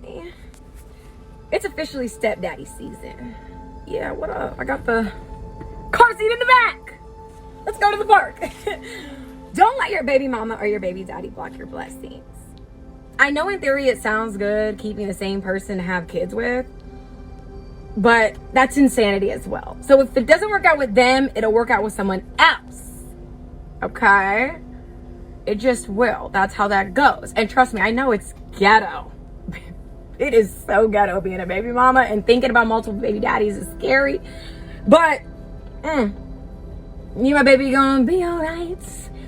Hi. It's officially stepdaddy season. Yeah, what up? I got the car seat in the back. Let's go to the park. Don't let your baby mama or your baby daddy block your blessings. I know in theory it sounds good keeping the same person to have kids with, but that's insanity as well. So if it doesn't work out with them, it'll work out with someone else. Okay? It just will. That's how that goes. And trust me, I know it's ghetto. It is so ghetto being a baby mama, and thinking about multiple baby daddies is scary. But me and my baby gonna be all right.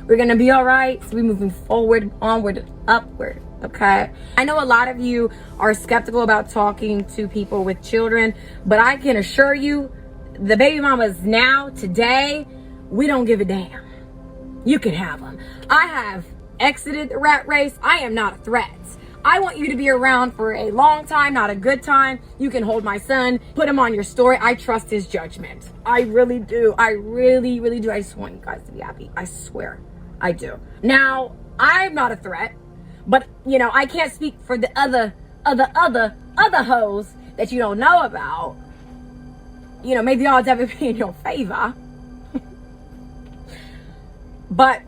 We're gonna be all right. So we're moving forward, onward, upward. Okay. I know a lot of you are skeptical about talking to people with children, but I can assure you, the baby mamas now, today, we don't give a damn. You can have them. I have exited the rat race. I am not a threat. I want you to be around for a long time, not a good time. You can hold my son, put him on your story. I trust his judgment. I really do. I really, really do. I just want you guys to be happy. I swear I do. Now, I'm not a threat, but you know, I can't speak for the other hoes that you don't know about. You know, may the odds ever be in your favor. But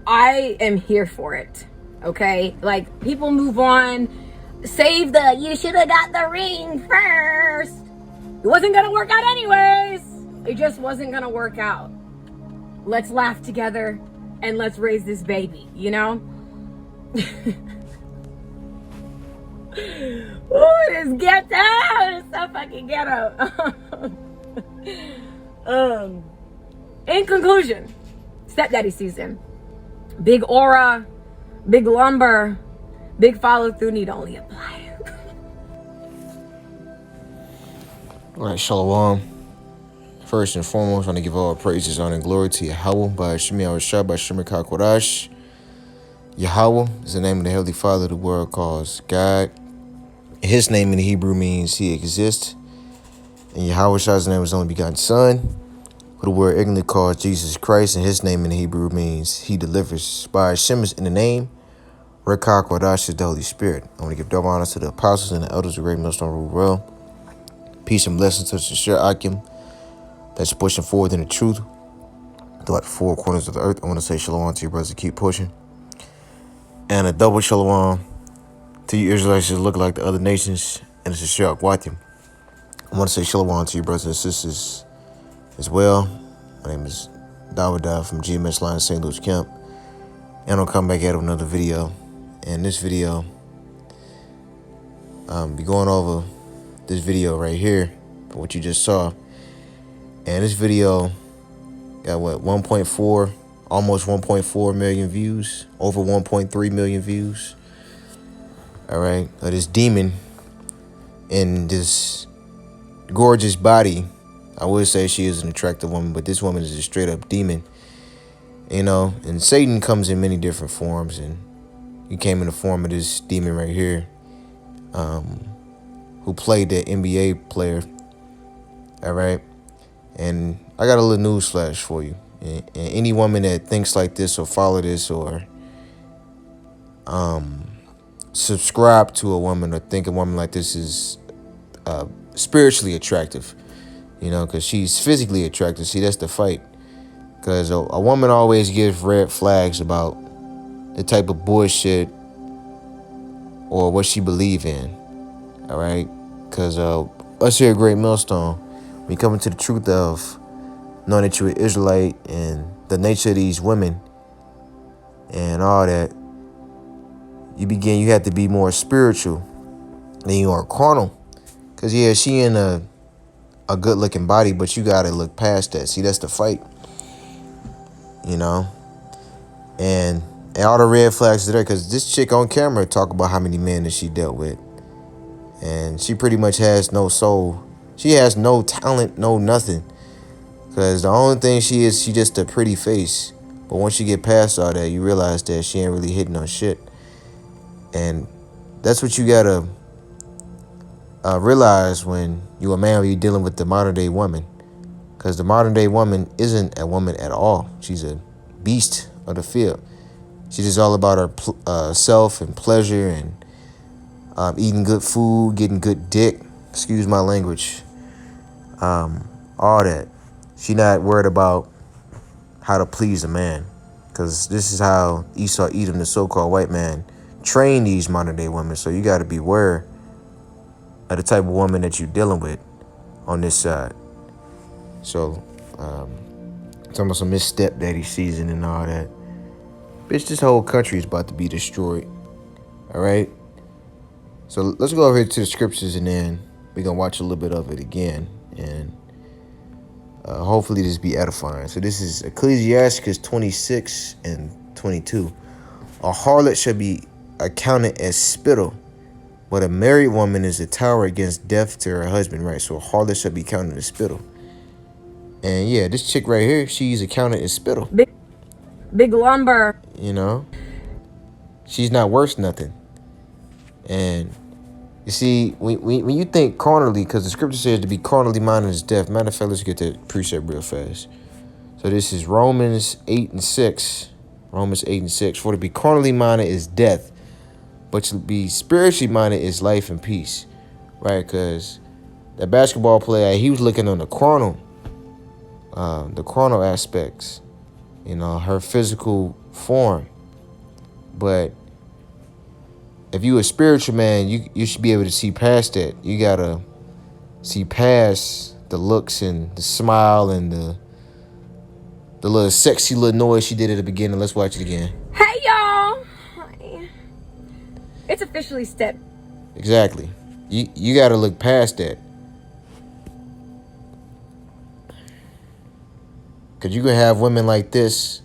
I am here for it. Okay, like, people move on. Save the you should have got the ring first. It wasn't gonna work out anyways. It just wasn't gonna work out. Let's laugh together and let's raise this baby, you know? Oh, this ghetto. It's so fucking ghetto. In conclusion, stepdaddy season. Big aura, big lumber, big follow through need only apply. All right, Shalom. First and foremost, I want to give all praises, honor, and glory to Yahweh by Shemi Awashah by Shemi Kakodash. Yahweh is the name of the Heavenly Father the world calls God. His name in the Hebrew means He exists. And Yahweh's name is only begotten Son, who the word ignorantly calls Jesus Christ, and His name in the Hebrew means He delivers. By Hashem is in the name. Rekah Kodash is the Holy Spirit. I want to give double honor to the apostles and the elders of Great Millstone Rule well. Peace and blessings to the sincere Ahchyam that's pushing forward in the truth throughout the four corners of the earth. I want to say shalom to your brothers to keep pushing. And a double shalom to you Israelites that look like the other nations, and it's a sincere Ahchyam. I want to say shalom to your brothers and sisters as well. My name is Dawada from GMS Line St. Louis Camp. And I'll come back at another video. And this video, be going over this video right here, what you just saw. And this video got what, 1.4, almost 1.4 million views, over 1.3 million views. All right, this demon in this gorgeous body. I would say she is an attractive woman, but this woman is a straight up demon. You know, and Satan comes in many different forms, and he came in the form of this demon right here, who played the NBA player. All right. And I got a little news flash for you. And any woman that thinks like this or follow this or subscribe to a woman or think a woman like this is spiritually attractive, you know, because she's physically attractive. See, that's the fight. Because a woman always gives red flags about the type of bullshit or what she believe in. All right? Because us here at Great Millstone, we come into the truth of knowing that you're an Israelite and the nature of these women and all that. You have to be more spiritual than you are carnal. Because, yeah, she in a good-looking body, but you got to look past that. See, that's the fight. You know? And all the red flags are there because this chick on camera talk about how many men that she dealt with. And she pretty much has no soul. She has no talent, no nothing. Because the only thing she just a pretty face. But once you get past all that, you realize that she ain't really hitting on shit. And that's what you gotta realize when you a man or you're dealing with the modern day woman. Because the modern day woman isn't a woman at all. She's a beast of the field. She's just all about her self and pleasure and eating good food, getting good dick. Excuse my language. All that. She not worried about how to please a man, because this is how Esau, Edom, the so-called white man, train these modern day women. So you got to be aware of the type of woman that you're dealing with on this side. So, talking about some Miss Stepdaddy season and all that. Bitch, this whole country is about to be destroyed. All right. So let's go over here to the scriptures, and then we're gonna watch a little bit of it again, and hopefully this be edifying. So this is Ecclesiastes 26 and 22. A harlot shall be accounted as spittle, but a married woman is a tower against death to her husband, right? So a harlot shall be counted as spittle. And yeah, this chick right here, she's accounted as spittle. Big lumber. You know, she's not worth nothing. And you see, when you think carnally, because the scripture says to be carnally minded is death. Matter of fact, let's get that precept real fast. So this is Romans 8 and 6. Romans 8 and 6. For to be carnally minded is death, but to be spiritually minded is life and peace. Right? Because that basketball player, he was looking on the carnal aspects, you know, her physical form. But if you a spiritual man, you should be able to see past that. You gotta see past the looks and the smile and the little sexy little noise she did at the beginning. Let's watch it again. Hey, y'all. It's officially step. Exactly. You gotta look past that. Cause you can have women like this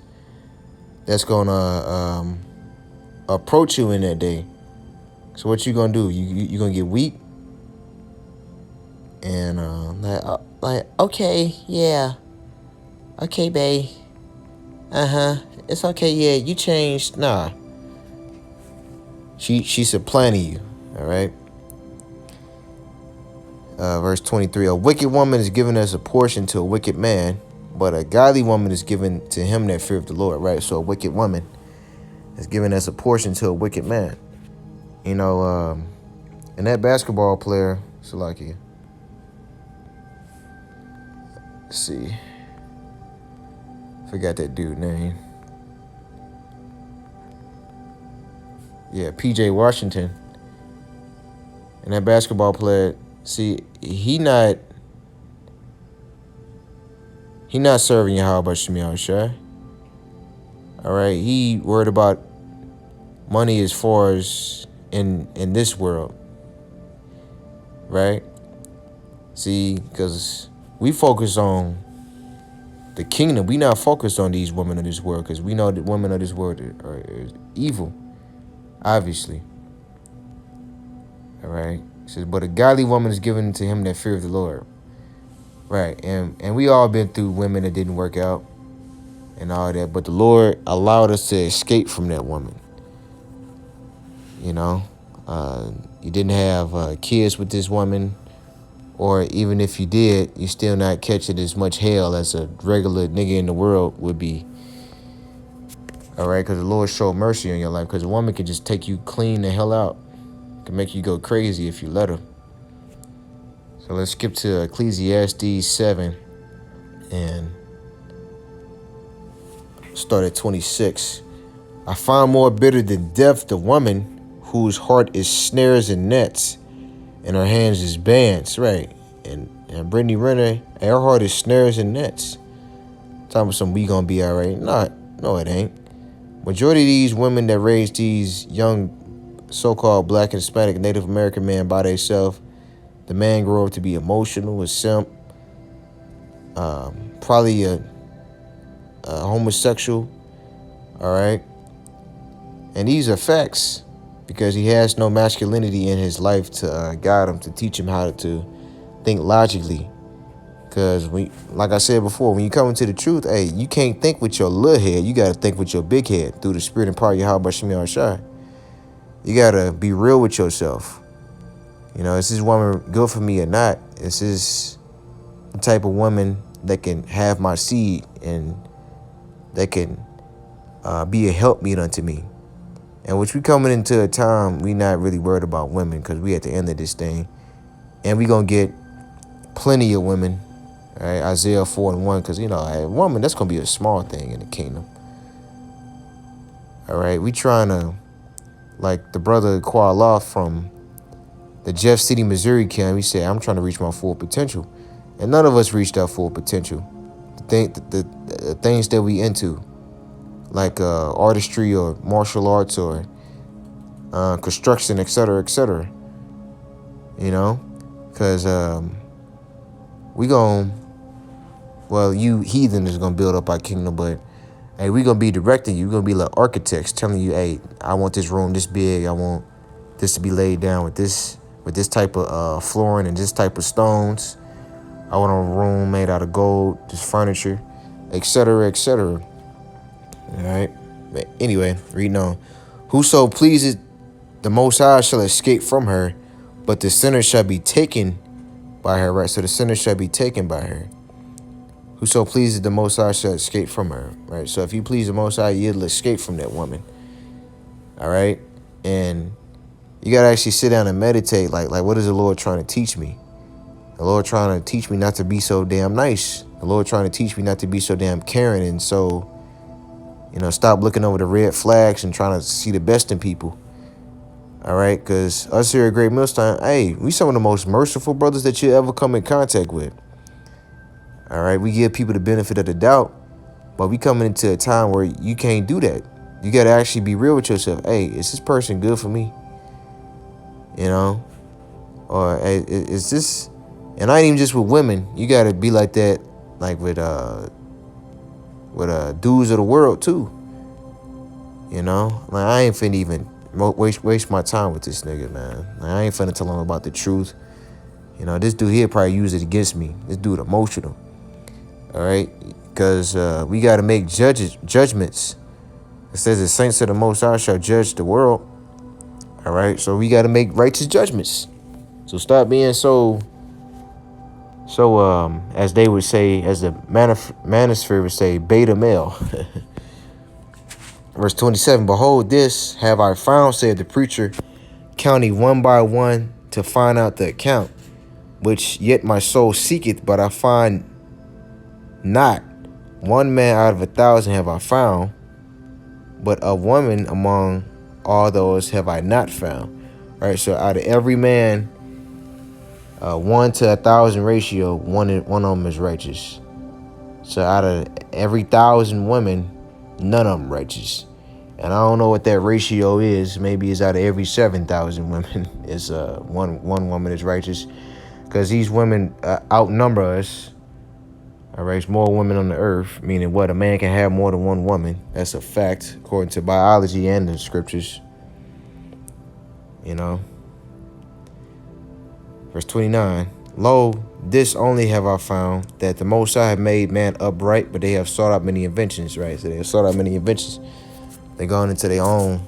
that's gonna approach you in that day. So what you gonna do? You gonna get weak and like okay, yeah, okay, babe, it's okay, yeah, you changed. Nah, she's supplanting you. All right. Verse 23: A wicked woman is given as a portion to a wicked man, but a godly woman is given to him that feareth the Lord. Right. So a wicked woman is given as a portion to a wicked man. You know, and that basketball player, Salakia. Let's see. Forgot that dude's name. Yeah, PJ Washington. And that basketball player, see, he not serving Yahweh Shemiah Shai. All right, he worried about money as far as in this world, right? See, because we focus on the kingdom, we not focused on these women of this world, because we know that women of this world are evil, obviously. All right, it says, but a godly woman is given to him that feareth the Lord. Right, and we all been through women that didn't work out and all that, but the Lord allowed us to escape from that woman. You know, you didn't have kids with this woman, or even if you did, you still not catching as much hell as a regular nigga in the world would be. All right, because the Lord showed mercy on your life, because a woman can just take you clean the hell out, can make you go crazy if you let her. So let's skip to Ecclesiastes 7 and start at 26. I find more bitter than death the woman whose heart is snares and nets, and her hands is bands, right? And Brittany Renner, her heart is snares and nets. Talking about some we gonna be all right. No, it ain't. Majority of these women that raise these young so-called black and Hispanic Native American men by themselves, the man grow up to be emotional, a simp, probably a homosexual, all right? And these are facts, because he has no masculinity in his life to guide him, to teach him how to think logically. Because, like I said before, when you come into the truth, hey, you can't think with your little head. You got to think with your big head through the spirit and power of Yahweh Shemiah Shai. You got to be real with yourself. You know, is this woman good for me or not? Is this the type of woman that can have my seed and that can be a helpmeet unto me? And which we coming into a time we not really worried about women because we at the end of this thing. And we going to get plenty of women. All right, Isaiah 4:1, because, you know, a woman, that's going to be a small thing in the kingdom. All right, we trying to, like the brother Qualaf from the Jeff City, Missouri camp, he said, I'm trying to reach my full potential. And none of us reached our full potential. The things that we into, like artistry or martial arts or construction, etc., etc. You know, because we gon' well, you heathen is gonna build up our kingdom, but hey, we gonna be directing you. We're gonna be like architects, telling you, hey, I want this room this big. I want this to be laid down with this type of flooring and this type of stones. I want a room made out of gold, this furniture, etc., etc. All right. But anyway, reading on. Whoso pleases the Most High shall escape from her, but the sinner shall be taken by her. Right. So the sinner shall be taken by her. Whoso pleases the Most High shall escape from her. Right. So if you please the Most High, you'll escape from that woman. All right. And you gotta actually sit down and meditate. Like what is the Lord trying to teach me? The Lord trying to teach me not to be so damn nice. The Lord trying to teach me not to be so damn caring and so, you know, stop looking over the red flags and trying to see the best in people. All right, because us here at Great Millstone, hey, we some of the most merciful brothers that you ever come in contact with. All right, we give people the benefit of the doubt, but we coming into a time where you can't do that. You got to actually be real with yourself. Hey, is this person good for me? You know? Or hey, is this... And I ain't even just with women. You got to be like that, like with dudes of the world, too. You know? Like, I ain't finna even waste my time with this nigga, man. Like, I ain't finna tell him about the truth. You know, this dude here probably use it against me. This dude emotional. All right? Because we got to make judgments. It says the saints of the Most High shall judge the world. All right? So we got to make righteous judgments. So stop being so, as they would say, as the manosphere would say, beta male. Verse 27, behold, this have I found, said the preacher, counting one by one to find out the account, which yet my soul seeketh, but I find not. One man out of 1,000 have I found, but a woman among all those have I not found. Right, so out of every man, 1 to 1,000 ratio, one of them is righteous. So out of every 1,000 women, none of them righteous. And I don't know what that ratio is. Maybe it's out of every 7,000 women is one woman is righteous, because these women outnumber us. All right, it's more women on the earth, meaning what? A man can have more than one woman. That's a fact, according to biology and the scriptures. You know. Verse 29. Lo, this only have I found, that the Most High have made man upright, but they have sought out many inventions, right? So they have sought out many inventions. They're going into their own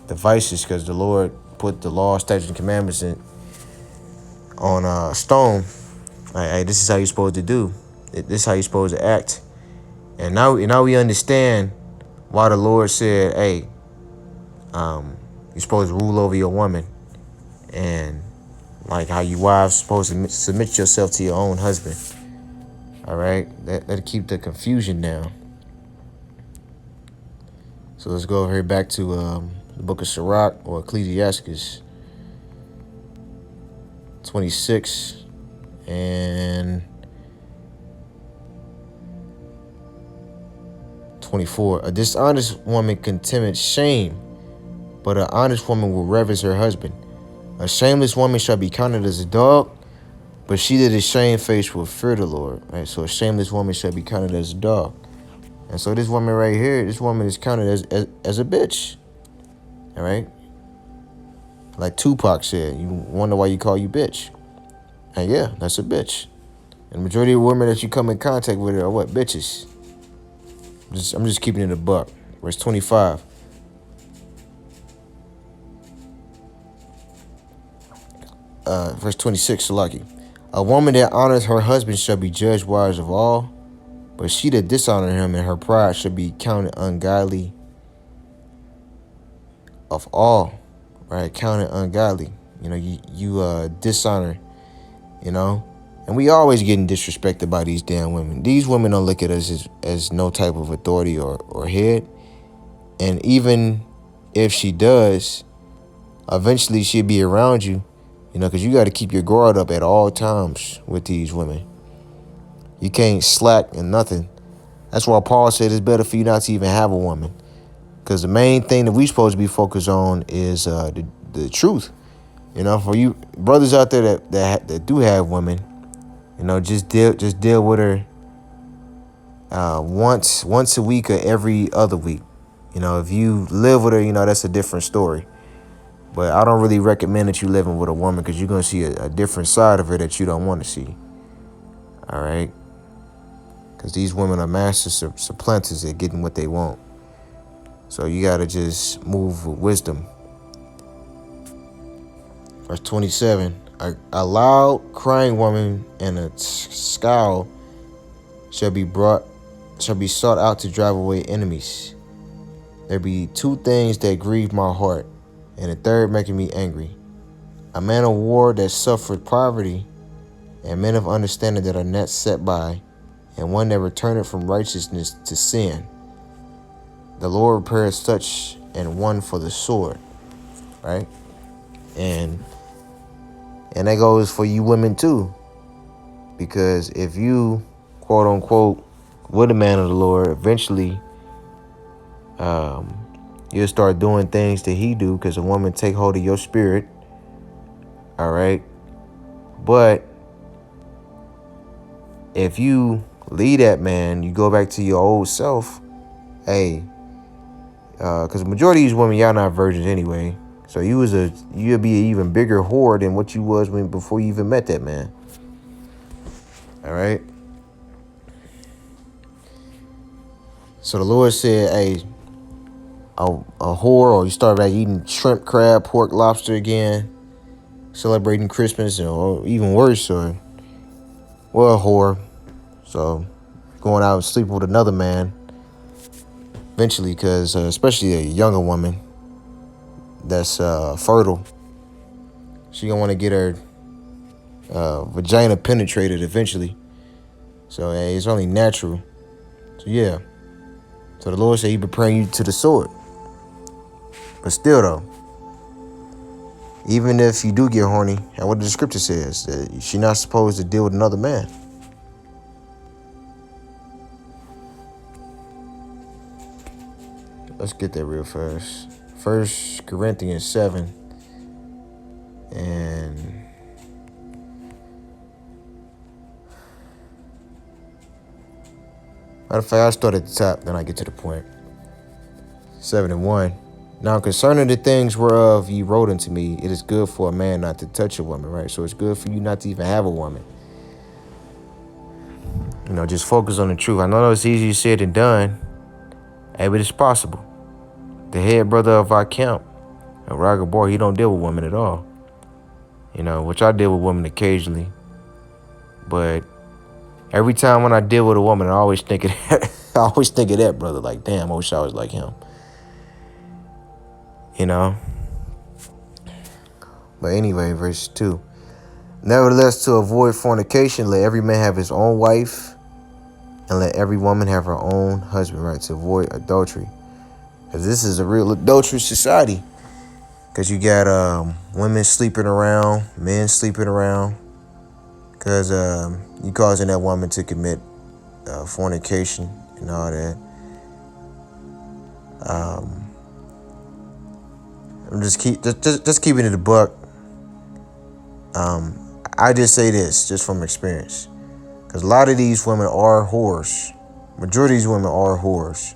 devices because the Lord put the law, statutes, and commandments on stone. Like, hey, this is how you're supposed to do. This is how you're supposed to act. And now we understand why the Lord said, hey, you're supposed to rule over your woman. And like how you wives supposed to submit yourself to your own husband. All right? That'll keep the confusion down. So let's go over here back to the book of Sirach, or Ecclesiastes 26 and 24. A dishonest woman contemneth shame, but an honest woman will reverence her husband. A shameless woman shall be counted as a dog, but she that is shamefaced will fear the Lord. Right? So a shameless woman shall be counted as a dog. And so this woman right here, this woman is counted as a bitch. All right? Like Tupac said, you wonder why you call you bitch. And yeah, that's a bitch. And the majority of women that you come in contact with are what? Bitches. I'm just keeping it a buck. Verse 25. Verse 26, Salaki. A woman that honors her husband shall be judged wise of all, but she that dishonor him in her pride shall be counted ungodly of all, right? Counted ungodly. You know, you dishonor, you know. And we always getting disrespected by these damn women. These women don't look at us as no type of authority or head. And even if she does, eventually she'll be around you, you know, because you got to keep your guard up at all times with these women. You can't slack and nothing. That's why Paul said it's better for you not to even have a woman. Because the main thing that we supposed to be focused on is the truth. You know, for you brothers out there that do have women, you know, just deal with her once a week or every other week. You know, if you live with her, you know, that's a different story. But I don't really recommend that you living with a woman because you're going to see a different side of her that you don't want to see. All right? Because these women are master supplanters at getting what they want. So you got to just move with wisdom. Verse 27, a loud crying woman and a scowl shall be sought out to drive away enemies. There be two things that grieve my heart, and a third making me angry. A man of war that suffered poverty, and men of understanding that are not set by, and one that returneth from righteousness to sin. The Lord prepares such and one for the sword, right? And that goes for you women too, because if you, quote unquote, with a man of the Lord, eventually you'll start doing things that he do, because a woman take hold of your spirit. All right. But if you leave that man, you go back to your old self, hey, because the majority of these women, y'all not virgins anyway. So you'll be an even bigger whore than what you was before you even met that man. All right. So the Lord said, hey, a whore, or you start back eating shrimp, crab, pork, lobster again, celebrating Christmas, or even worse, or, well, a whore. So going out and sleeping with another man eventually, because especially a younger woman that's fertile, she gonna want to get her vagina penetrated eventually. So hey, it's only natural. So yeah. So the Lord said he preparing you to the sword. But still though, even if you do get horny, and what the scripture says, that she's not supposed to deal with another man. Let's get there real fast. 1 Corinthians 7. And matter of fact, I'll start at the top, then I get to the point. 7:1. Now concerning the things whereof ye wrote unto me, it is good for a man not to touch a woman, right? So it's good for you not to even have a woman. You know, just focus on the truth. I know it's easier said than done, but it's possible. The head brother of Ahchyam, Raga Boy, he don't deal with women at all. You know, which I deal with women occasionally. But every time when I deal with a woman, I always think of that. I always think of that brother. Like, damn, I wish I was like him. You know. But anyway, verse 2. Nevertheless, to avoid fornication, let every man have his own wife, and let every woman have her own husband, right? To avoid adultery. Because this is a real adulterous society. Because you got women sleeping around, men sleeping around. Because you causing that woman to commit fornication and all that. I'm just keeping it a buck. I just say this just from experience, because a lot of these women are whores. Majority of these women are whores.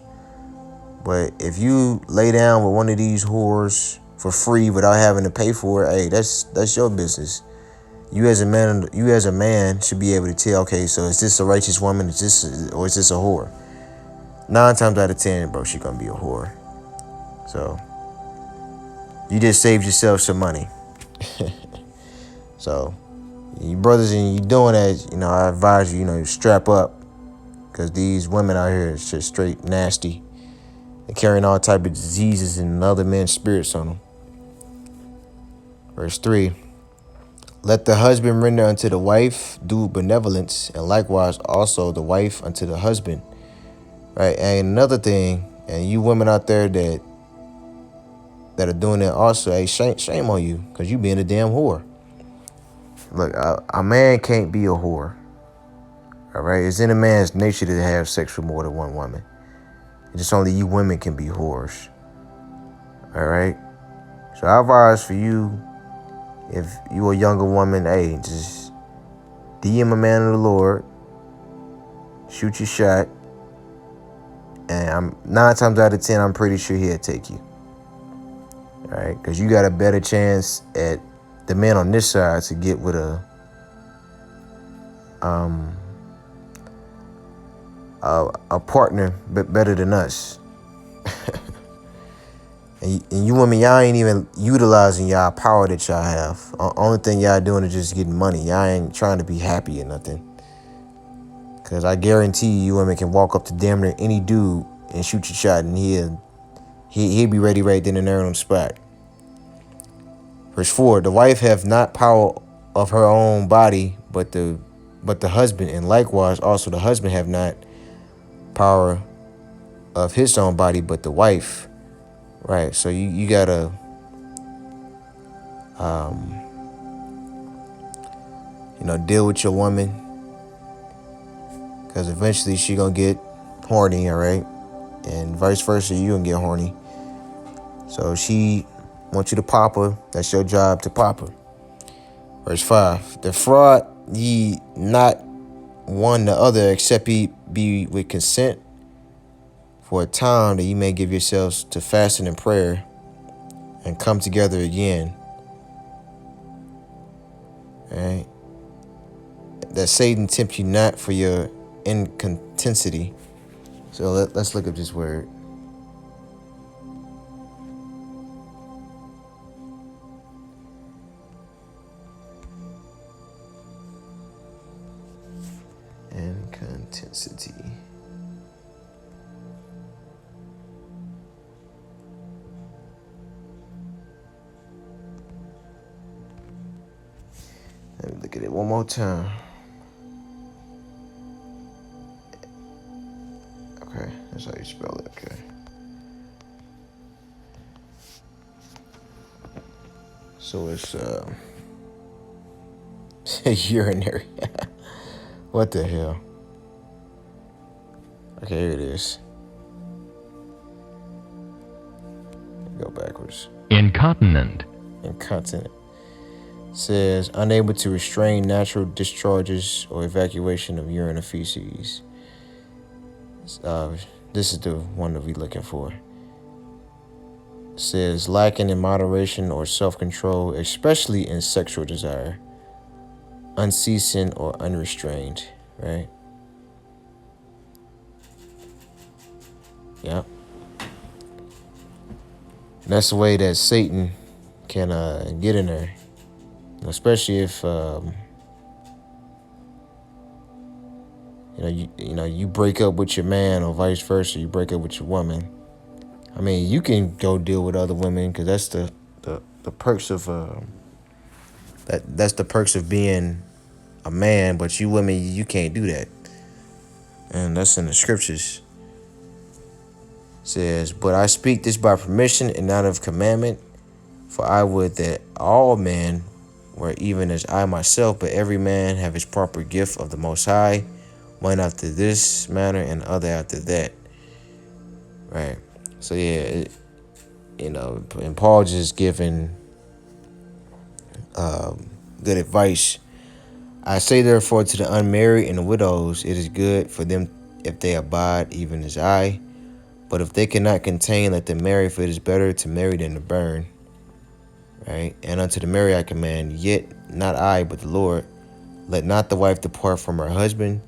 But if you lay down with one of these whores for free without having to pay for it, hey, that's your business. You as a man should be able to tell, okay, so is this a righteous woman? Or is this a whore? 9 times out of 10, bro, she's gonna be a whore. So you just saved yourself some money. So you brothers, and you doing that, you know, I advise you, you know, strap up, because these women out here is just straight nasty. and carrying all type of diseases and other men's spirits on them. Verse 3, let the husband render unto the wife due benevolence, and likewise also the wife unto the husband. Right? And another thing, and you women out there that are doing that also, hey, shame on you, because you being a damn whore. Look, a man can't be a whore. All right? It's in a man's nature to have sex with more than one woman. It's only you women can be whores. All right? So I advise for you, if you a younger woman, hey, just DM a man of the Lord, shoot your shot, and I'm 9 times out of 10, I'm pretty sure he'll take you. All right? Because you got a better chance at the man on this side to get with a partner better than us. And you women, y'all ain't even utilizing y'all power that y'all have. Only thing y'all doing is just getting money. Y'all ain't trying to be happy or nothing. Because I guarantee you women can walk up to damn near any dude and shoot your shot, and he'll be ready right then and there on the spot. Verse 4, the wife have not power of her own body, but the husband, and likewise also the husband have not power of his own body, but the wife. Right, so you gotta deal with your woman, because eventually she gonna get horny, all right, and vice versa, you gonna get horny. So she wants you to pop her. That's your job, to pop her. Verse 5, defraud ye not one the other, except ye be with consent, for a time, that ye may give yourselves to fasting and prayer, and come together again. All right, that Satan tempt you not for your incontinency. So let's look up this word. Incontinency. Let me look at it one more time. Okay, that's how you spell it. Okay. So it's urinary. What the hell? Okay, here it is. Go backwards. Incontinent. Incontinent. Says unable to restrain natural discharges or evacuation of urine or feces. This is the one that we're looking for. Says lacking in moderation or self-control, especially in sexual desire. Unceasing or unrestrained, right? Yep. That's the way that Satan can get in there. Especially if you break up with your man, or vice versa, you break up with your woman. I mean, you can go deal with other women, because that's the perks of that's the perks of being a man. But you women, you can't do that, and that's in the scriptures. It says, but I speak this by permission and not of commandment, for I would that all men were even as I myself, but every man have his proper gift of the Most High, one after this manner and other after that. Right. So yeah, and Paul just giving good advice. I say therefore to the unmarried and the widows, it is good for them if they abide, even as I. But if they cannot contain, let them marry, for it is better to marry than to burn. Right? And unto the married I command, yet not I, but the Lord, let not the wife depart from her husband,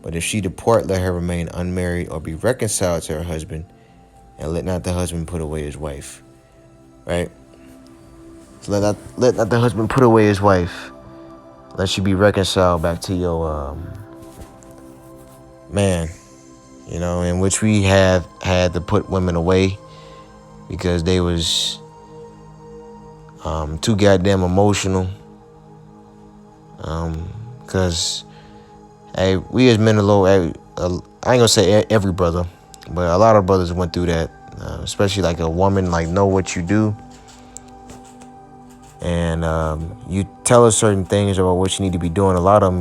but if she depart, let her remain unmarried, or be reconciled to her husband, and let not the husband put away his wife. Right? So let not the husband put away his wife. Let you be reconciled back to your man. in which we have had to put women away because they was too goddamn emotional. Because hey, we as men alone, I ain't gonna say every brother, but a lot of brothers went through that, especially like a woman like know what you do, and you tell her certain things about what you need to be doing. A lot of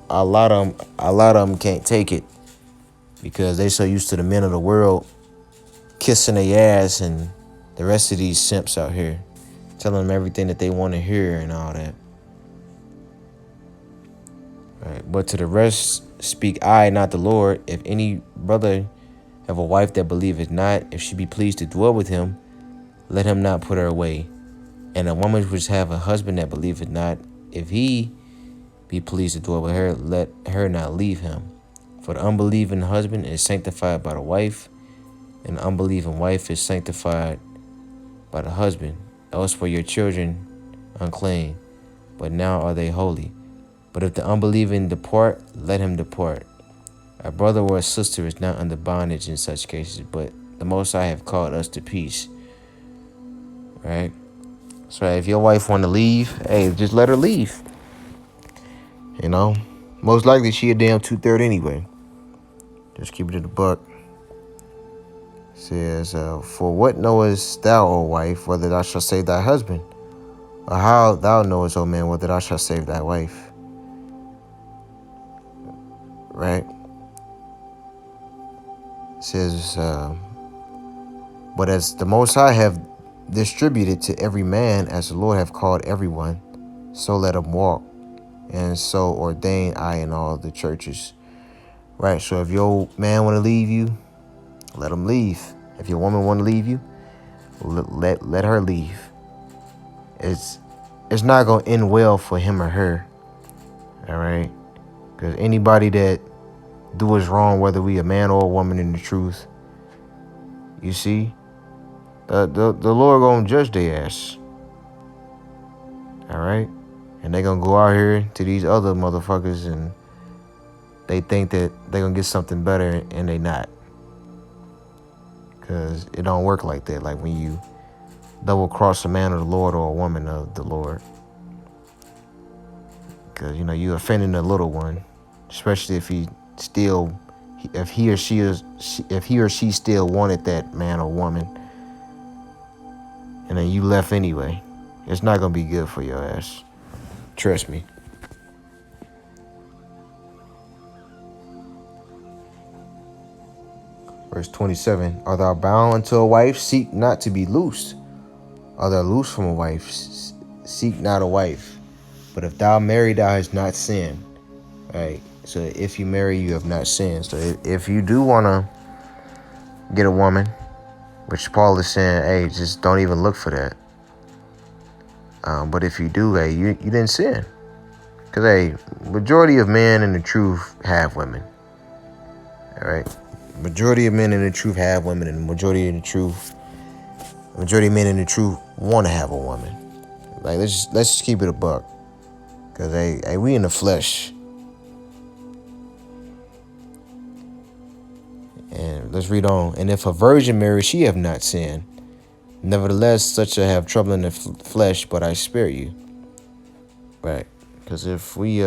them can't take it because they so used to the men of the world kissing their ass and the rest of these simps out here telling them everything that they want to hear and all that. Right. But to the rest speak I, not the Lord. If any brother have a wife that believeth not, if she be pleased to dwell with him, let him not put her away. And a woman which have a husband that believeth not, if he be pleased to dwell with her, let her not leave him. For the unbelieving husband is sanctified by the wife, and the unbelieving wife is sanctified by the husband. Else were your children unclean, but now are they holy. But if the unbelieving depart, let him depart. A brother or a sister is not under bondage in such cases, but the Most High have called us to peace. Right? So if your wife want to leave, hey, just let her leave. Most likely she a damn 2/3 anyway. Just keep it in the buck. It says, for what knowest thou, O wife, whether thou shalt save thy husband? Or how thou knowest, O man, whether thou shalt save thy wife? Right? It says, but as the Most High have distributed to every man, as the Lord have called everyone, so let him walk. And so ordain I in all the churches. Right, so if your man want to leave you, let him leave. If your woman want to leave you, let her leave. It's not going to end well for him or her. All right? Because anybody that do us wrong, whether we a man or a woman in the truth, you see, the Lord going to judge their ass. All right? And they going to go out here to these other motherfuckers and they think that they going to get something better and they not. Because it don't work like that. Like when you double cross a man of the Lord or a woman of the Lord. Because, you offending the little one. Especially if he or she still wanted that man or woman. And then you left anyway. It's not going to be good for your ass. Trust me. Verse 27, art thou bound unto a wife? Seek not to be loosed. Art thou loosed from a wife? Seek not a wife. But if thou marry, thou hast not sinned. Right? So if you marry, you have not sinned. So if you do want to get a woman, which Paul is saying, hey, just don't even look for that. But if you do, hey, you didn't sin. Because, hey, majority of men in the truth have women. All right? Majority of men in the truth have women, and majority of men in the truth want to have a woman. Like let's just keep it a buck, cause hey, we in the flesh. And let's read on. And if a virgin marry, she have not sinned. Nevertheless, such shall have trouble in the flesh, but I spare you. Right? Cause if we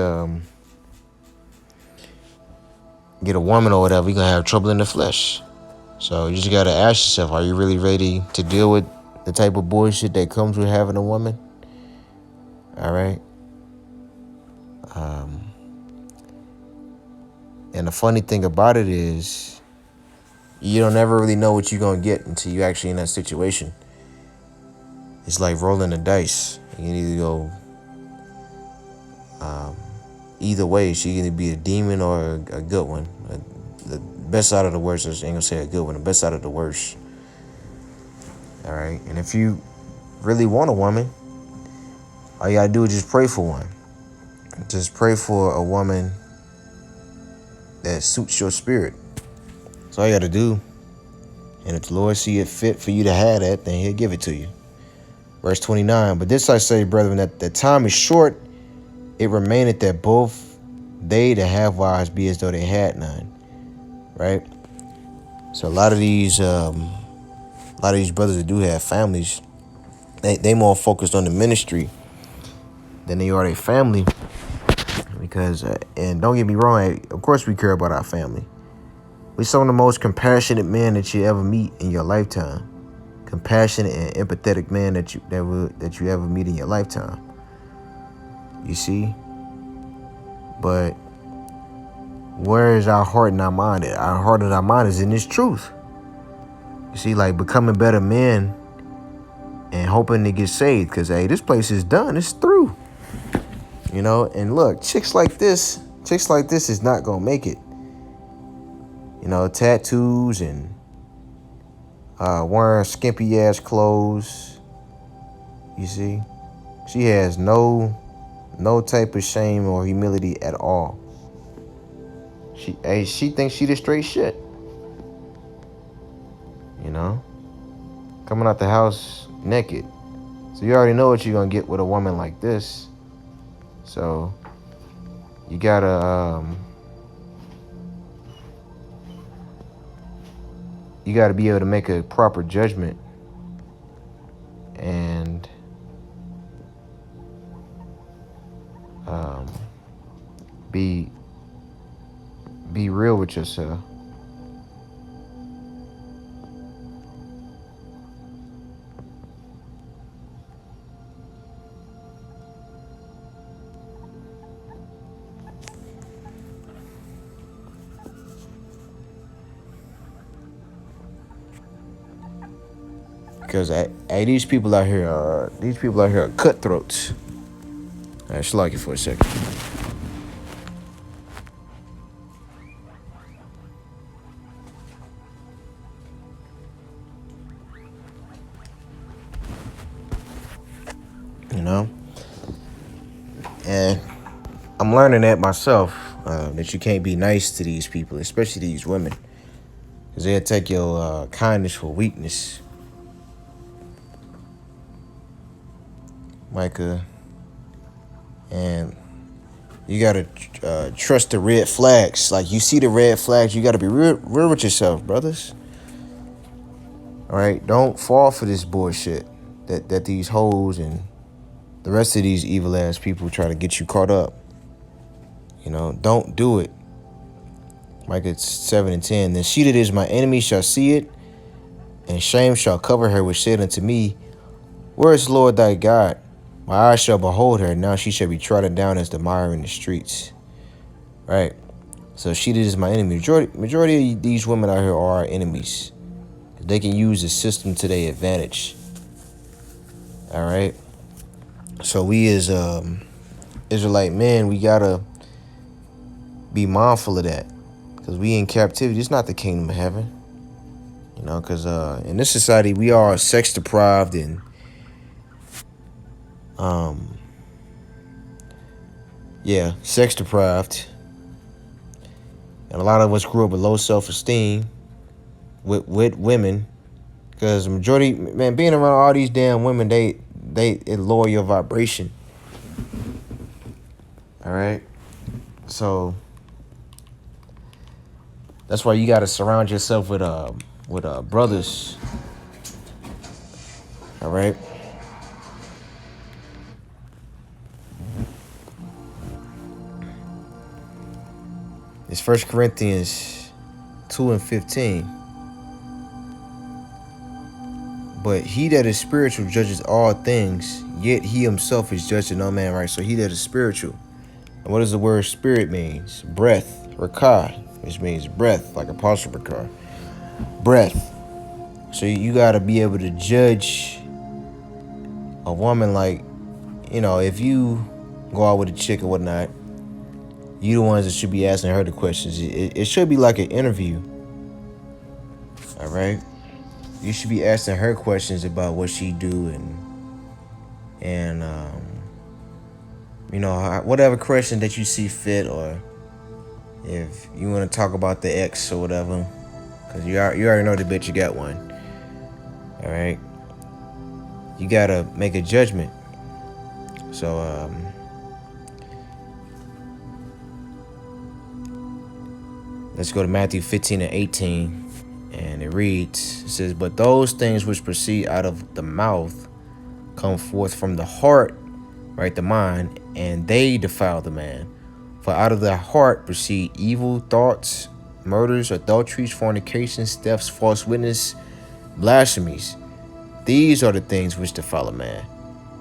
get a woman or whatever, you're gonna have trouble in the flesh. So you just gotta ask yourself, are you really ready to deal with the type of bullshit that comes with having a woman? All right. And the funny thing about it is, you don't ever really know what you're gonna get until you actually in that situation. It's like rolling the dice. You can either go either way. She can be a demon or a good one. The best out of the worst. I ain't gonna say a good one. The best out of the worst. All right. And if you really want a woman, all you gotta do is just pray for one. Just pray for a woman that suits your spirit. That's all you gotta do. And if the Lord see it fit for you to have that, then he'll give it to you. Verse 29, but this I say, brethren, that the time is short, it remaineth that both they that have wives be as though they had none, right? So a lot of these brothers that do have families, they more focused on the ministry than they are their family. Because and don't get me wrong, of course we care about our family. We're some of the most compassionate men that you ever meet in your lifetime. Compassionate and empathetic man that you ever meet in your lifetime. You see? But where is our heart and our mind at? Our heart and our mind is in this truth. You see, like becoming better men and hoping to get saved. Because, hey, this place is done. It's through. You know? And look, chicks like this is not going to make it. You know, tattoos and wearing skimpy ass clothes. You see? She has no type of shame or humility at all. She thinks she the straight shit. You know? Coming out the house naked. So you already know what you're gonna get with a woman like this. So you gotta be able to make a proper judgment and be real with yourself. Because these people out here are cutthroats. I just like it for a second. You know, and I'm learning that myself. That you can't be nice to these people, especially these women, because they'll take your kindness for weakness. Micah, and you gotta trust the red flags. Like, you see the red flags, you gotta be real with yourself, brothers. All right, don't fall for this bullshit that these hoes and the rest of these evil ass people try to get you caught up. You know, don't do it. Micah 7:10. Then she that is my enemy shall see it, and shame shall cover her, which said unto me, where is the Lord thy God? My eyes shall behold her, now she shall be trodden down as the mire in the streets. Right? So she that is my enemy. Majority of these women out here are our enemies. They can use the system to their advantage. All right? So we as Israelite men, we gotta be mindful of that. Because we in captivity. It's not the kingdom of heaven. You know, because in this society, we are sex deprived and sex deprived. And a lot of us grew up with low self-esteem with women. Because the majority, man, being around all these damn women, it lower your vibration. All right? So that's why you got to surround yourself with brothers. All right? It's 1 Corinthians 2:15. But he that is spiritual judges all things, yet he himself is judged in no man, right? So he that is spiritual. And what does the word spirit means? Breath, rakah, which means breath, like Apostle Rakah. Breath. So you got to be able to judge a woman like, you know, if you go out with a chick or whatnot, you the ones that should be asking her the questions. It should be like an interview. All right? You should be asking her questions about what she do and you know, whatever question that you see fit, or if you want to talk about the ex or whatever, because you already know the bitch, you got one. All right? You got to make a judgment. So Let's go to Matthew 15 and 18. And it reads, it says, but those things which proceed out of the mouth come forth from the heart, right, the mind, and they defile the man. For out of the heart proceed evil thoughts, murders, adulteries, fornications, thefts, false witness, blasphemies. These are the things which defile a man.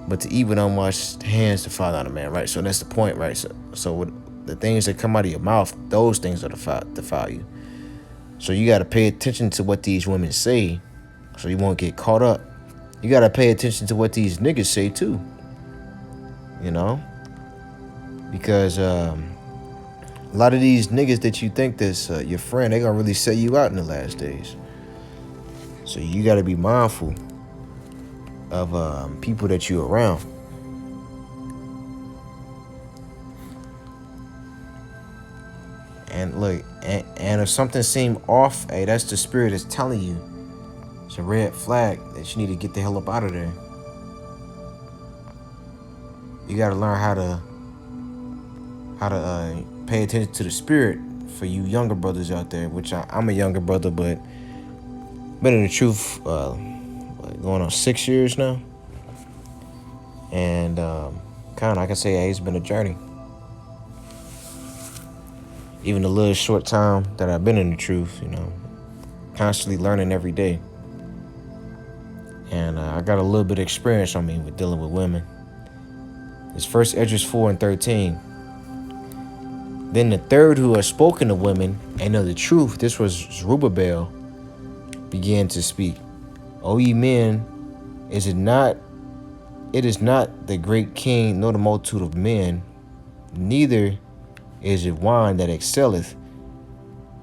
But to eat with unwashed hands defile not a man, right? So that's the point, right? So with the things that come out of your mouth, those things are defile you. So you got to pay attention to what these women say so you won't get caught up. You got to pay attention to what these niggas say too, you know? Because a lot of these niggas that you think that's your friend, they gonna really sell you out in the last days. So you got to be mindful of people that you're around. And look, and if something seems off, hey, that's the spirit is telling you. It's a red flag that you need to get the hell up out of there. You got to learn how to pay attention to the spirit for you younger brothers out there, which I'm a younger brother, but been in the truth going on 6 years now. And kind of, I can say, hey, it's been a journey. Even the little short time that I've been in the truth, you know, constantly learning every day. And I got a little bit of experience on me with dealing with women. It's 1 Esdras 4 and 13. Then the third who had spoken to women and know the truth, this was Zerubbabel, began to speak. O ye men, it is not the great king nor the multitude of men, neither is it wine that excelleth.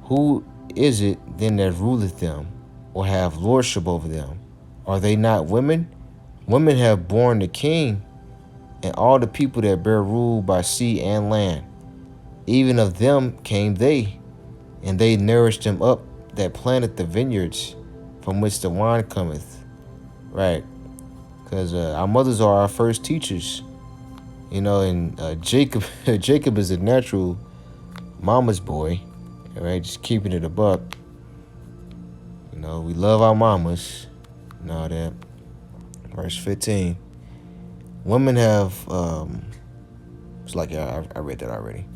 Who is it then that ruleth them, or have lordship over them? Are they not women? Women have borne the king, and all the people that bear rule by sea and land. Even of them came they, and they nourished them up that planted the vineyards, from which the wine cometh. Right. Because our mothers are our first teachers. You know, and Jacob is a natural mama's boy. Right, just keeping it a buck. You know, we love our mamas and all that. Verse 15. Women have, it's like, yeah, I read that already.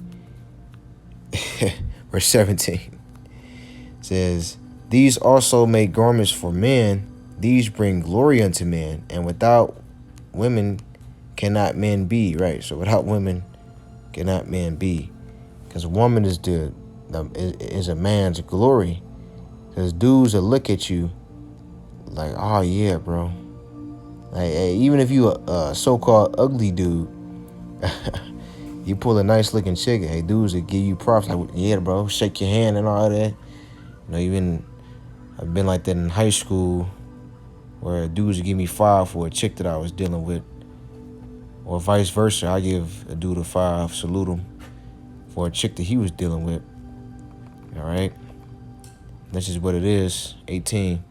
Verse 17 says, these also make garments for men. These bring glory unto men. And without women cannot men be. Right, so without women cannot men be. Because a woman is a man's glory. Because dudes will look at you like, oh yeah, bro. Like, hey, even if you a so-called ugly dude, you pull a nice looking chick, hey, dudes will give you props. Like, yeah, bro, shake your hand and all that. You know, even I've been like that in high school, where dudes would give me 5 for a chick that I was dealing with, or vice versa. I give a dude a 5, salute him, for a chick that he was dealing with. All right, that's just what it is. 18.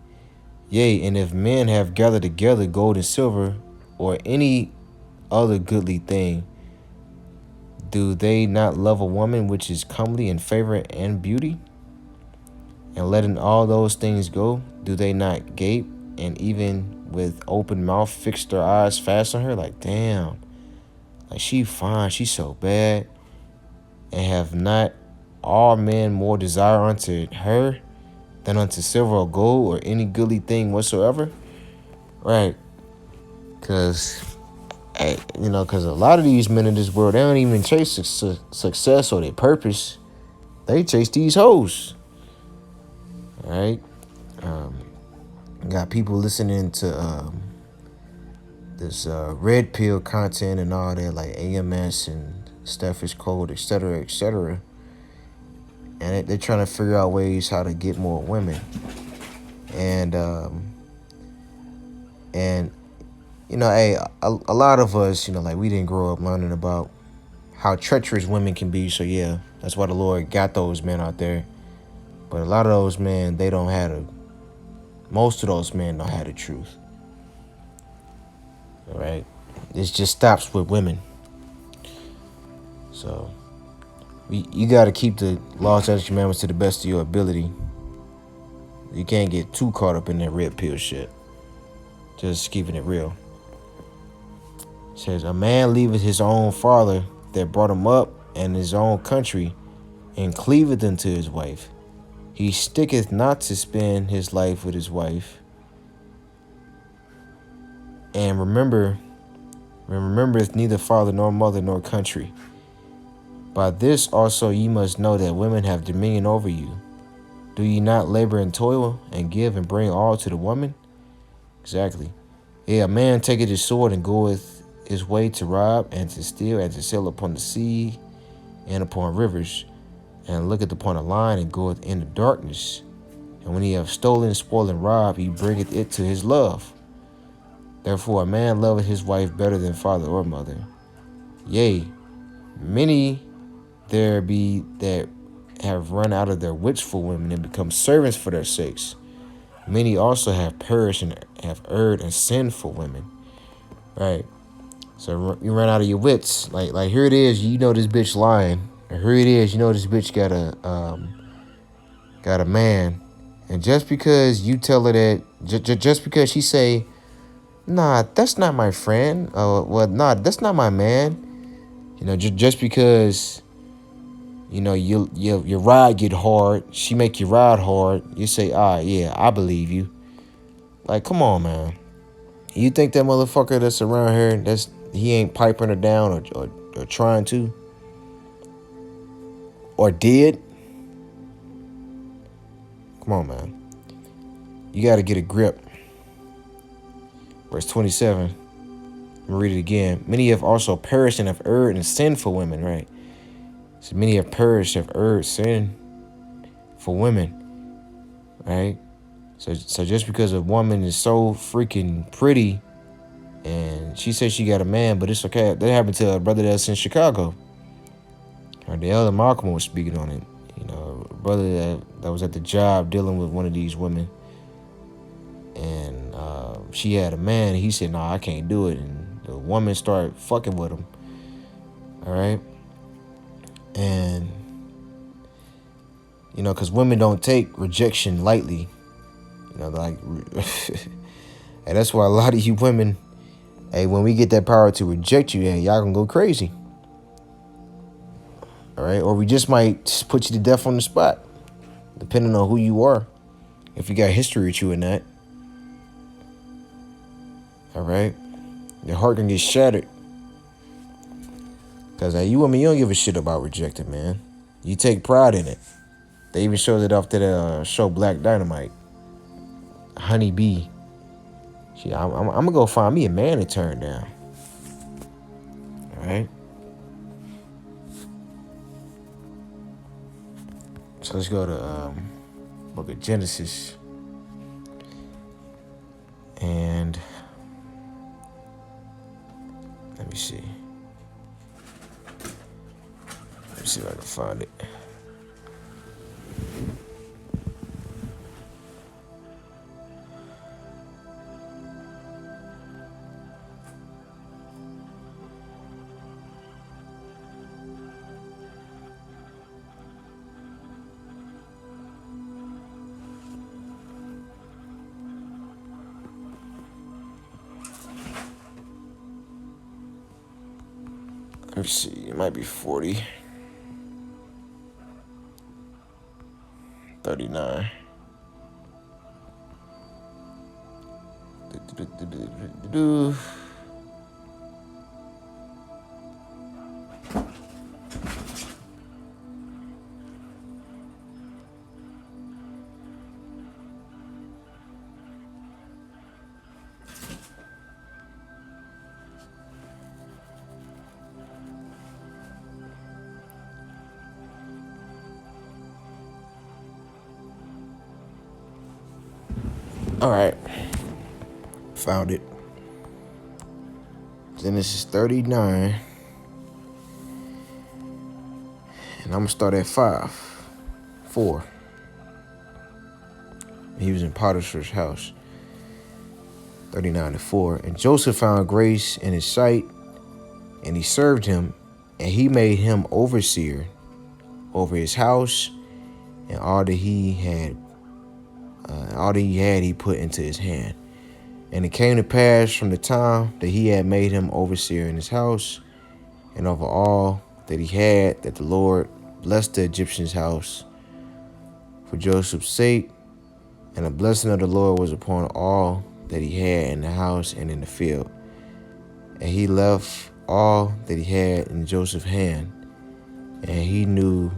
Yea, and if men have gathered together gold and silver, or any other goodly thing, do they not love a woman which is comely in favor and beauty? And letting all those things go, do they not gape, and even with open mouth fix their eyes fast on her? Like, damn, like, she fine, she's so bad. And have not all men more desire unto her than unto silver or gold or any goodly thing whatsoever? Right. Because, because a lot of these men in this world, they don't even chase success or their purpose. They chase these hoes. All right. Got people listening to this red pill content and all that, like AMS and Steph is Cold, etc., etc. And they're trying to figure out ways how to get more women. And you know, hey, a lot of us, you know, like, we didn't grow up learning about how treacherous women can be. So yeah, that's why the Lord got those men out there. But a lot of those men, they don't have most of those men don't have the truth. All right, it just stops with women. So You got to keep the laws and commandments to the best of your ability. You can't get too caught up in that red pill shit. Just keeping it real. It says, a man leaveth his own father that brought him up and his own country, and cleaveth unto his wife. He sticketh not to spend his life with his wife. And remembereth neither father nor mother nor country. By this also ye must know that women have dominion over you. Do ye not labor and toil, and give and bring all to the woman? Exactly. Yeah, a man taketh his sword and goeth his way to rob and to steal and to sail upon the sea and upon rivers, and looketh upon a line and goeth into darkness. And when he hath stolen, spoiled, and robbed, he bringeth it to his love. Therefore a man loveth his wife better than father or mother. Yea, many there be that have run out of their wits for women and become servants for their sakes. Many also have perished and have erred and sinned for women. Right. So you run out of your wits. Like here it is, you know this bitch lying. And here it is, you know this bitch got a man. And just because you tell her that, just because she say, nah, that's not my friend. Well, nah, that's not my man. You know, just because, you know, your ride get hard, she make your ride hard, you say, yeah, I believe you. Like, come on, man. You think that motherfucker that's around here, he ain't piping her down or trying to? Or did? Come on, man. You got to get a grip. Verse 27. Let me read it again. Many have also perished and have erred and sinned for women, right? So many have perished, have erred, sinned for women, right? So just because a woman is so freaking pretty and she says she got a man, but it's okay. That happened to a brother that's in Chicago. Or the elder Malcolm was speaking on it. You know, a brother that was at the job dealing with one of these women, and she had a man. And he said, "Nah, I can't do it." And the woman started fucking with him. All right, and you know, because women don't take rejection lightly. You know, like, and that's why a lot of you women, hey, when we get that power to reject you, hey, y'all gonna go crazy. All right, or we just might put you to death on the spot, depending on who you are. If you got history with you in that. All right, your heart can get shattered. Cause you women, you don't give a shit about rejecting, man. You take pride in it. They even showed it off to the show Black Dynamite. Honey Bee. I'm gonna go find me a man to turn down. All right. So let's go to book of Genesis. And let me see. Let me see if I can find it. Let's see, it might be 40. 39. All right, found it. Genesis 39, and I'm gonna start at 4. He was in Potiphar's house. 39-4, and Joseph found grace in his sight, and he served him, and he made him overseer over his house, and all that he had, he put into his hand. And it came to pass from the time that he had made him overseer in his house, and over all that he had, that the Lord blessed the Egyptian's house for Joseph's sake, and the blessing of the Lord was upon all that he had in the house and in the field. And he left all that he had in Joseph's hand, and he knew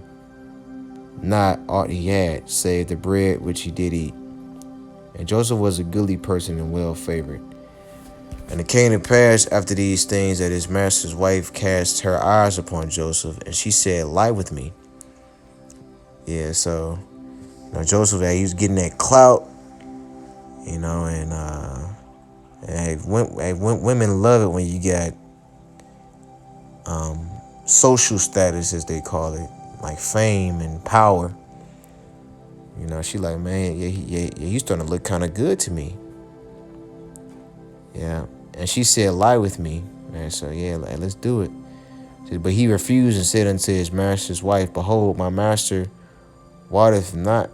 not aught he had, save the bread which he did eat. And Joseph was a goodly person and well favored. And it came to pass after these things that his master's wife cast her eyes upon Joseph, and she said, lie with me. Yeah, so Joseph, he was getting that clout, and women love it when you got social status, as they call it, like fame and power. She like, man, he's starting to look kind of good to me. Yeah, and she said, lie with me, man. So yeah, let's do it. But he refused and said unto his master's wife, behold, my master wotteth not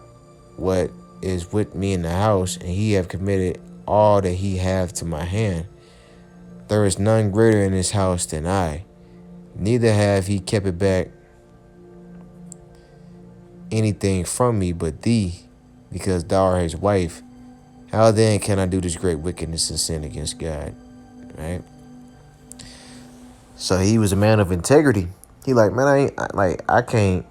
what is with me in the house, and he have committed all that he hath to my hand. There is none greater in his house than I, neither have he kept it back anything from me but thee, because thou art his wife. How then can I do this great wickedness and sin against God? Right? So he was a man of integrity. He like, man, I can't,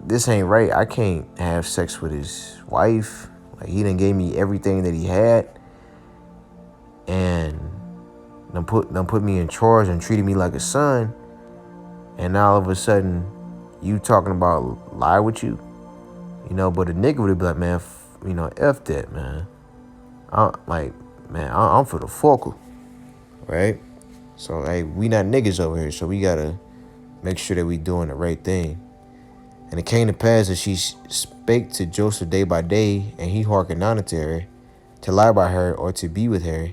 this ain't right. I can't have sex with his wife. Like, he done gave me everything that he had, and done put me in charge and treated me like a son. And now all of a sudden, you talking about lie with you, But a nigga would be like, man, f that, man. I'm for the focal, right? So hey, we not niggas over here, so we gotta make sure that we doing the right thing. And it came to pass that she spake to Joseph day by day, and he hearkened not unto her, to lie by her or to be with her.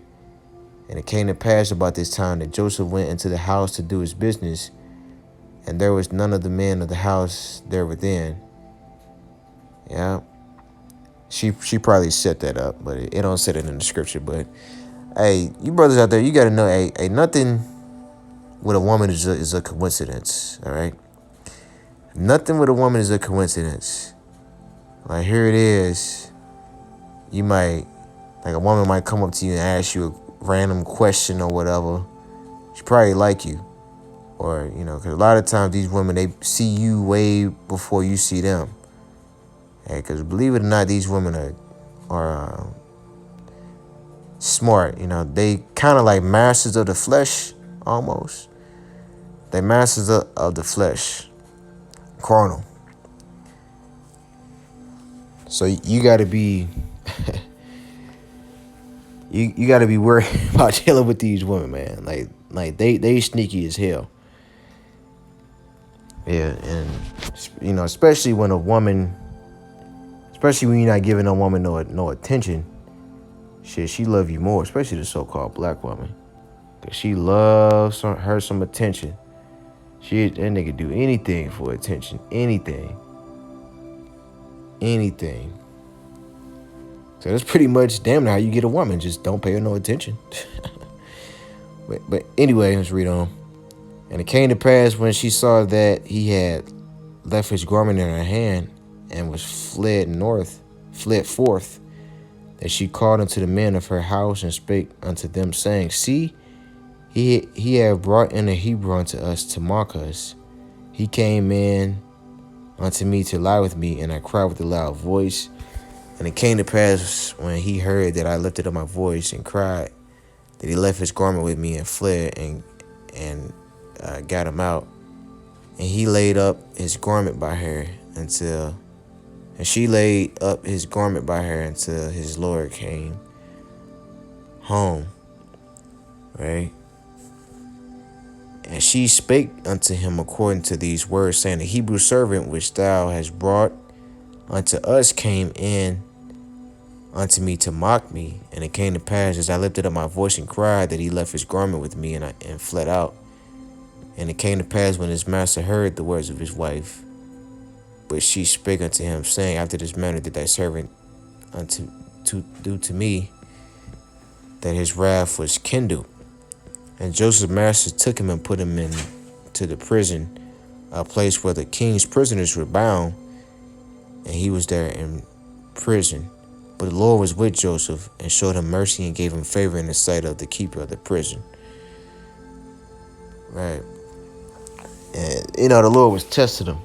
And it came to pass about this time that Joseph went into the house to do his business, and there was none of the men of the house there within. Yeah. She probably set that up, but it don't set it in the scripture. But hey, you brothers out there, you got to know, hey, nothing with a woman is a coincidence, all right? Nothing with a woman is a coincidence. Like, here it is. You might, like, a woman might come up to you and ask you a random question or whatever. She probably like you. Or, because a lot of times these women, they see you way before you see them. Hey, because believe it or not, these women are smart. They kind of like masters of the flesh, almost. They masters of the flesh, carnal. So you got to be, you got to be worried about dealing with these women, man. Like they sneaky as hell. Yeah, and especially when a woman. Especially when you're not giving a woman no attention. Shit, she love you more, especially the so-called black woman. Because she loves her some attention. That nigga do anything for attention. Anything. So that's pretty much damn how you get a woman. Just don't pay her no attention. But anyway, let's read on. And it came to pass when she saw that he had left his garment in her hand, and was fled forth, that she called unto the men of her house and spake unto them, saying, see, he have brought in a Hebrew unto us to mock us. He came in unto me to lie with me, and I cried with a loud voice. And it came to pass when he heard that I lifted up my voice and cried, that he left his garment with me and fled, and got him out. And he laid up his garment by her and she laid up his garment by her until his Lord came home, right? And she spake unto him according to these words, saying, the Hebrew servant which thou hast brought unto us came in unto me to mock me. And it came to pass, as I lifted up my voice and cried, that he left his garment with me and fled out. And it came to pass when his master heard the words of his wife, but she spake unto him, saying, After this manner did thy servant to do to me, that his wrath was kindled. And Joseph's master took him and put him into the prison, a place where the king's prisoners were bound, and he was there in prison. But the Lord was with Joseph and showed him mercy and gave him favor in the sight of the keeper of the prison. Right. And the Lord was testing him.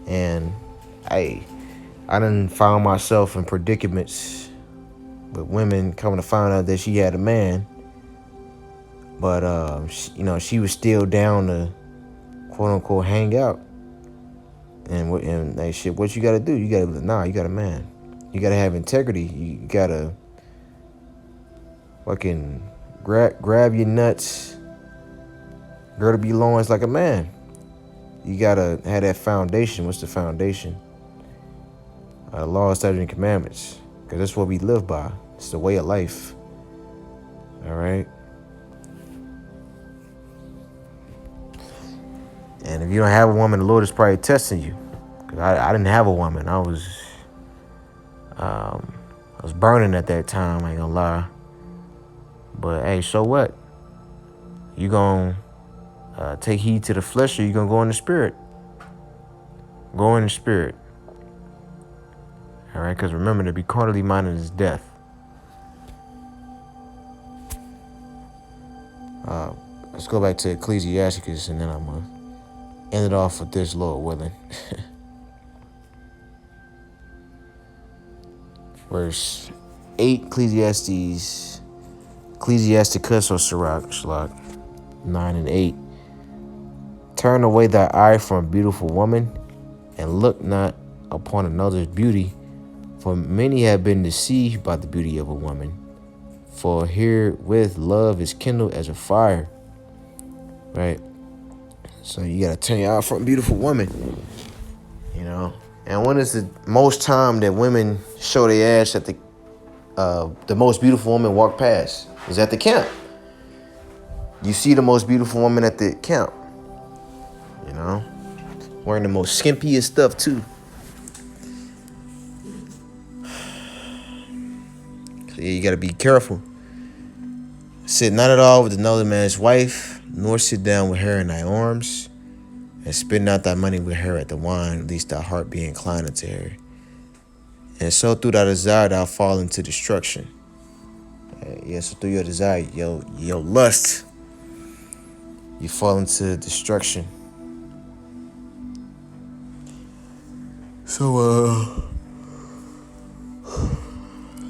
And I done found myself in predicaments with women coming to find out that she had a man. But she was still down to quote unquote hang out. And like, shit, what you gotta do? You got a man. You gotta have integrity. You gotta fucking grab your nuts, girdle your loins like a man. You gotta have that foundation. What's the foundation? Law, statutes, and commandments. Because that's what we live by. It's the way of life. All right? And if you don't have a woman, the Lord is probably testing you. Because I didn't have a woman. I was burning at that time, I ain't gonna lie. But hey, so what? You gonna take heed to the flesh, or you gonna go in the spirit? Go in the spirit. All right, because remember, to be carnally minded is death. Let's go back to Ecclesiasticus, and then I'm gonna end it off with this, Lord willing. Verse 8, Ecclesiasticus or Sirach 9 and 8. Turn away thy eye from a beautiful woman, and look not upon another's beauty, for many have been deceived by the beauty of a woman. For herewith love is kindled as a fire. Right? So you gotta turn your eye from a beautiful woman. And when is the most time that women show their ass at the most beautiful woman walk past? Is at the camp. You see the most beautiful woman at the camp. Wearing the most skimpiest stuff too. So yeah, you gotta be careful. Sit not at all with another man's wife, nor sit down with her in thy arms, and spend not thy money with her at the wine, lest thy heart be inclined unto her. And so through thy desire thou fall into destruction. So through your desire, your lust, you fall into destruction. So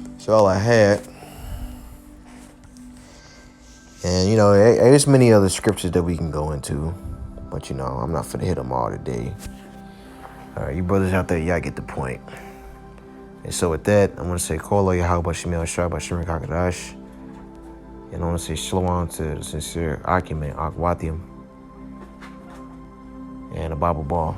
that's all I had. And there's many other scriptures that we can go into, but I'm not finna hit them all today. All right, you brothers out there, y'all get the point. And so with that, I want to say Kola Yahweh Shemel Shah Bashim Kakadash. And I want to say Shalom to the sincere Ahchyam and Ahchyam and a Bible ball.